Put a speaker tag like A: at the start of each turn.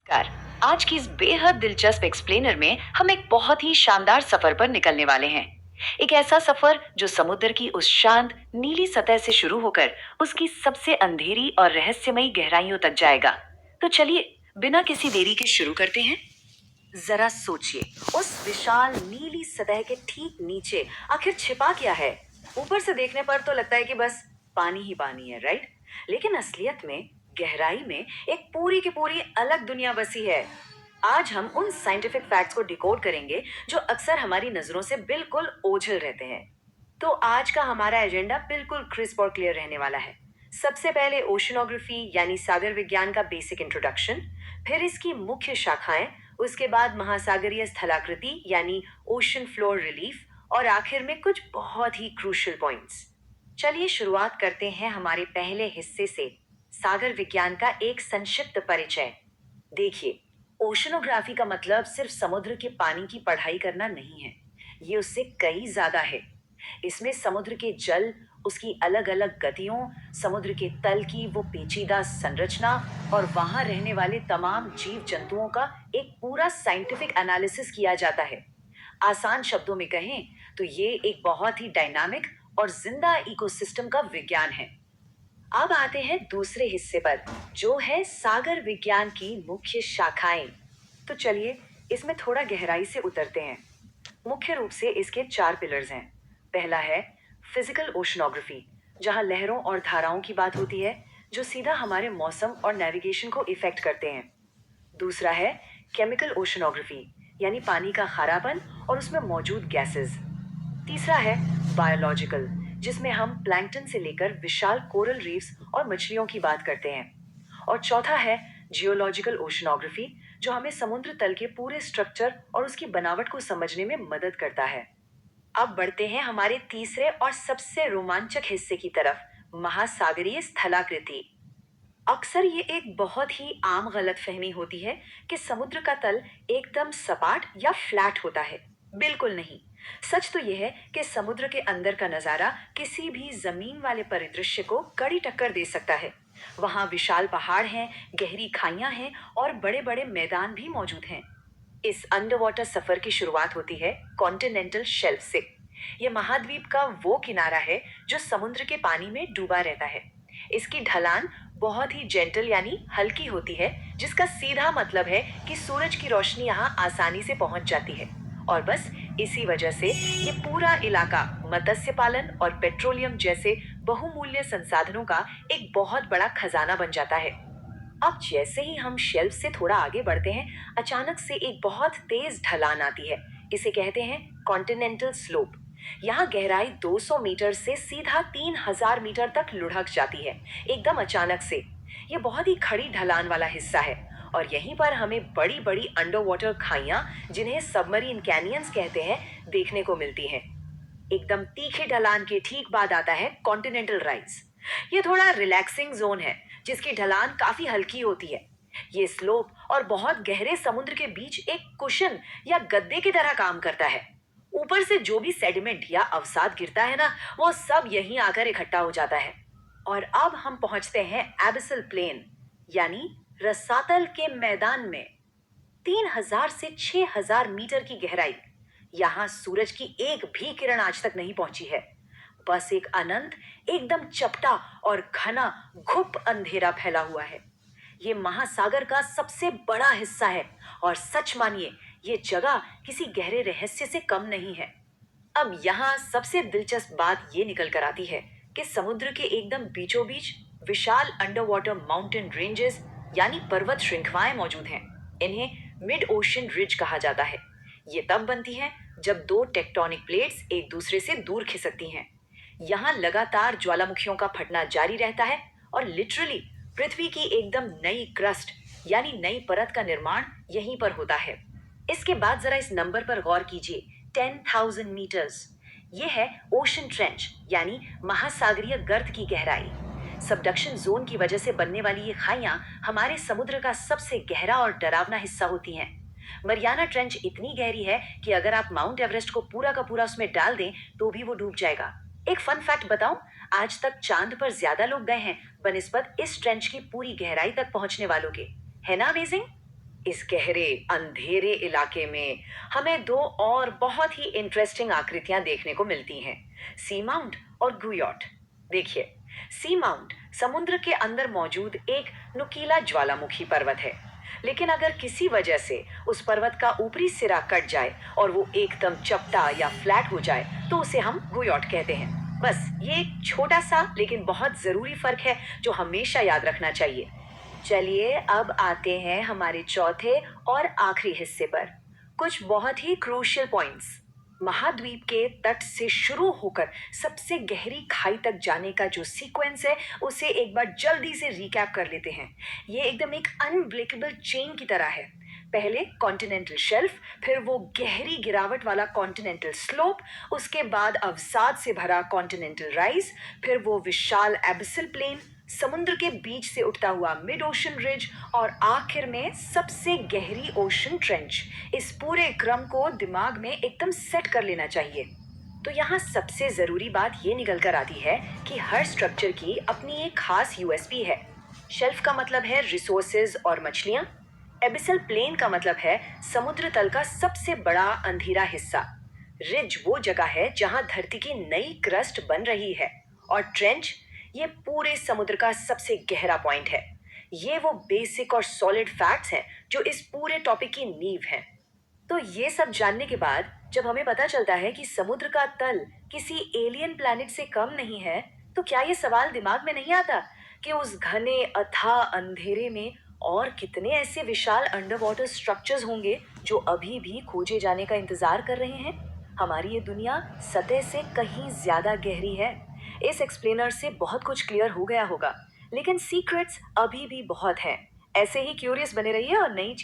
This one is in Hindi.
A: कार आज की इस बेहद दिलचस्प एक्सप्लेनर में हम एक बहुत ही शानदार सफर पर निकलने वाले हैं। एक ऐसा सफर जो समुद्र की उस शांत नीली सतह से शुरू होकर उसकी सबसे अंधेरी और रहस्यमयी गहराइयों तक जाएगा। तो चलिए बिना किसी देरी के शुरू करते हैं। जरा सोचिए, उस विशाल नीली सतह के ठीक नीचे आखिर छिपा क्या है। ऊपर से देखने पर तो लगता है कि बस पानी ही पानी है, राइट? लेकिन असलियत में गहराई में एक पूरी की पूरी अलग दुनिया बसी है। आज हम उन साइंटिफिक फैक्ट्स को डिकोड करेंगे जो अक्सर हमारी नजरों से बिल्कुल ओझल रहते हैं। तो आज का हमारा एजेंडा बिल्कुल क्रिस्प और क्लियर रहने वाला है। सबसे पहले ओशनोग्राफी यानी सागर विज्ञान का बेसिक इंट्रोडक्शन, फिर इसकी मुख्य शाखाएं, उसके बाद महासागरीय स्थलाकृति यानी ओशन फ्लोर रिलीफ, और आखिर में कुछ बहुत ही क्रूशियल पॉइंट्स। चलिए शुरुआत करते हैं हमारे पहले हिस्से से, सागर विज्ञान का एक संक्षिप्त परिचय। देखिए, ओशनोग्राफी का मतलब सिर्फ समुद्र के पानी की पढ़ाई करना नहीं है। ये उससे कई ज्यादा है। इसमें समुद्र के जल, उसकी अलग अलग गतियों, समुद्र के तल की वो पेचीदा संरचना और वहां रहने वाले तमाम जीव जंतुओं का एक पूरा साइंटिफिक एनालिसिस किया जाता है। आसान शब्दों में कहें तो ये एक बहुत ही डायनामिक और जिंदा इकोसिस्टम का विज्ञान है। अब आते हैं दूसरे हिस्से पर, जो है सागर विज्ञान की मुख्य शाखाएं। तो चलिए इसमें थोड़ा गहराई से उतरते हैं। मुख्य रूप से इसके चार पिलर्स हैं। पहला है फिजिकल ओशनोग्राफी, जहां लहरों और धाराओं की बात होती है, जो सीधा हमारे मौसम और नेविगेशन को इफेक्ट करते हैं। दूसरा है केमिकल ओशनोग्राफी, यानी पानी का खारापन और उसमें मौजूद गैसेस। तीसरा है बायोलॉजिकल, जिसमें हम प्लैंकटन से लेकर विशाल कोरल रीफ्स और मछलियों की बात करते हैं। और चौथा है जियोलॉजिकल ओशनोग्राफी, जो हमें समुद्र तल के पूरे स्ट्रक्चर और उसकी बनावट को समझने में मदद करता है। अब बढ़ते हैं हमारे तीसरे और सबसे रोमांचक हिस्से की तरफ, महासागरीय स्थलाकृति। अक्सर ये एक बहुत ही आम गलतफहमी होती है कि समुद्र का तल एकदम सपाट या फ्लैट होता है। बिल्कुल नहीं। सच तो यह है कि समुद्र के अंदर का नजारा किसी भी जमीन वाले परिदृश्य को कड़ी टक्कर दे सकता है। वहां विशाल पहाड़ हैं, गहरी खाइयां हैं और बड़े बड़े मैदान भी मौजूद हैं। इस अंडर वाटर सफर की शुरुआत होती है कॉन्टिनेंटल शेल्फ से। यह महाद्वीप का वो किनारा है जो समुद्र के पानी में डूबा रहता है। इसकी ढलान बहुत ही जेंटल यानी हल्की होती है, जिसका सीधा मतलब है कि सूरज की रोशनी यहाँ आसानी से पहुंच जाती है। और बस इसी वजह से ये पूरा इलाका मत्स्य पालन और पेट्रोलियम जैसे बहुमूल्य संसाधनों का एक बहुत बड़ा खजाना बन जाता है। अब जैसे ही हम शेल्फ से थोड़ा आगे बढ़ते हैं, अचानक से एक बहुत तेज ढलान आती है। इसे कहते हैं कॉन्टिनेंटल स्लोप। यहाँ गहराई 200 मीटर से सीधा 3000 मीटर तक लुढ़क जाती है, एकदम अचानक से। ये बहुत ही खड़ी ढलान वाला हिस्सा है और यहीं पर हमें बड़ी बड़ी अंडर वाटर खाइयां, जिन्हें सबमरीन कैनियंस कहते हैं, देखने को मिलती हैं। एकदम तीखे ढलान के ठीक बाद आता है कॉन्टिनेंटल राइज। ये थोड़ा रिलैक्सिंग जोन है, जिसकी ढलान काफी हल्की होती है। ये स्लोप और बहुत गहरे समुद्र के बीच एक कुशन या गद्दे की तरह काम करता है। ऊपर से जो भी सेडिमेंट या अवसाद गिरता है ना, वो सब यहीं आकर इकट्ठा हो जाता है। और अब हम पहुंचते हैं एबिसल प्लेन, यानी रसातल के मैदान में। 3000 से 6000 मीटर की गहराई। यहाँ सूरज की एक भी किरण आज तक नहीं पहुंची है। बस एक अनंत, एकदम चपटा और घना घुप अंधेरा फैला हुआ है। ये महासागर का सबसे बड़ा हिस्सा है और सच मानिए, ये जगह किसी गहरे रहस्य से कम नहीं है। अब यहाँ सबसे दिलचस्प बात ये निकल कर आती है कि समुद्र के एकदम बीचों बीच विशाल अंडर वाटर माउंटेन रेंजेस यानी पर्वत श्रृंखलाएं मौजूद हैं। इन्हें मिड ओशन रिज कहा जाता है। ये तब बनती हैं जब दो टेक्टोनिक प्लेट्स एक दूसरे से दूर खिसकती हैं। यहाँ लगातार ज्वालामुखियों का फटना जारी रहता है और लिटरली पृथ्वी की एकदम नई क्रस्ट यानी नई परत का निर्माण यहीं पर होता है। इसके बाद जरा इस नंबर पर गौर कीजिए, 10,000 मीटर्स। ये है ओशन ट्रेंच यानी महासागरीय गर्त की गहराई। सबडक्शन जोन की वजह से बनने वाली ये खाइयां हमारे समुद्र का सबसे गहरा और डरावना हिस्सा होती हैं। मरियाना ट्रेंच इतनी गहरी है कि अगर आप माउंट एवरेस्ट को पूरा का पूरा उसमें डाल दें तो भी वो डूब जाएगा। एक फन फैक्ट बताऊं, आज तक चांद पर ज्यादा लोग गए हैं बनिस्बत इस ट्रेंच की पूरी गहराई तक पहुंचने वालों के। है ना अमेजिंग? इस गहरे अंधेरे इलाके में हमें दो और बहुत ही इंटरेस्टिंग आकृतियां देखने को मिलती हैं, सी माउंट और गुयॉट। देखिए, सी माउंट समुद्र के अंदर मौजूद एक नुकीला ज्वालामुखी पर्वत है। लेकिन अगर किसी वजह से उस पर्वत का ऊपरी सिरा कट जाए और वो एकदम चपटा या फ्लैट हो जाए तो उसे हम गुयॉट कहते हैं। बस ये एक छोटा सा लेकिन बहुत जरूरी फर्क है जो हमेशा याद रखना चाहिए। चलिए अब आते हैं हमारे चौथे और आखिरी हिस्से पर, कुछ बहुत ही क्रूशियल पॉइंट्स। महाद्वीप के तट से शुरू होकर सबसे गहरी खाई तक जाने का जो सीक्वेंस है उसे एक बार जल्दी से रिकैप कर लेते हैं। ये एकदम एक अनब्रेकेबल चेन की तरह है। पहले कॉन्टिनेंटल शेल्फ, फिर वो गहरी गिरावट वाला कॉन्टिनेंटल स्लोप, उसके बाद अवसाद से भरा कॉन्टिनेंटल राइज, फिर वो विशाल एबिसल प्लेन, समुद्र के बीच से उठता हुआ मिड ओशन रिज और आखिर में सबसे गहरी ओशन ट्रेंच। इस पूरे क्रम को दिमाग में एकदम सेट कर लेना चाहिए। तो यहाँ सबसे जरूरी बात ये निकल कर आती है कि हर स्ट्रक्चर की अपनी एक खास यूएसपी है। शेल्फ का मतलब है रिसोर्सेज और मछलियाँ। एबिसल प्लेन का मतलब है समुद्र तल का सबसे बड़ा अंधेरा हिस्सा। रिज वो जगह है जहां धरती की नई क्रस्ट बन रही है। और ट्रेंच ये पूरे समुद्र का सबसे गहरा पॉइंट है। ये वो बेसिक और सॉलिड फैक्ट्स हैं जो इस पूरे टॉपिक की नींव हैं। तो ये सब जानने के बाद जब हमें पता चलता है कि समुद्र का तल किसी एलियन प्लैनेट से कम नहीं है, तो क्या ये सवाल दिमाग में नहीं आता कि उस घने अथाह अंधेरे में और कितने ऐसे विशाल अंडर वाटर स्ट्रक्चर्स होंगे जो अभी भी खोजे जाने का इंतजार कर रहे हैं। हमारी ये दुनिया सतह से कहीं ज्यादा गहरी है। इस एक्सप्लेनर से बहुत कुछ क्लियर हो गया होगा, लेकिन सीक्रेट्स अभी भी बहुत हैं। ऐसे ही क्यूरियस बने रहिए और नई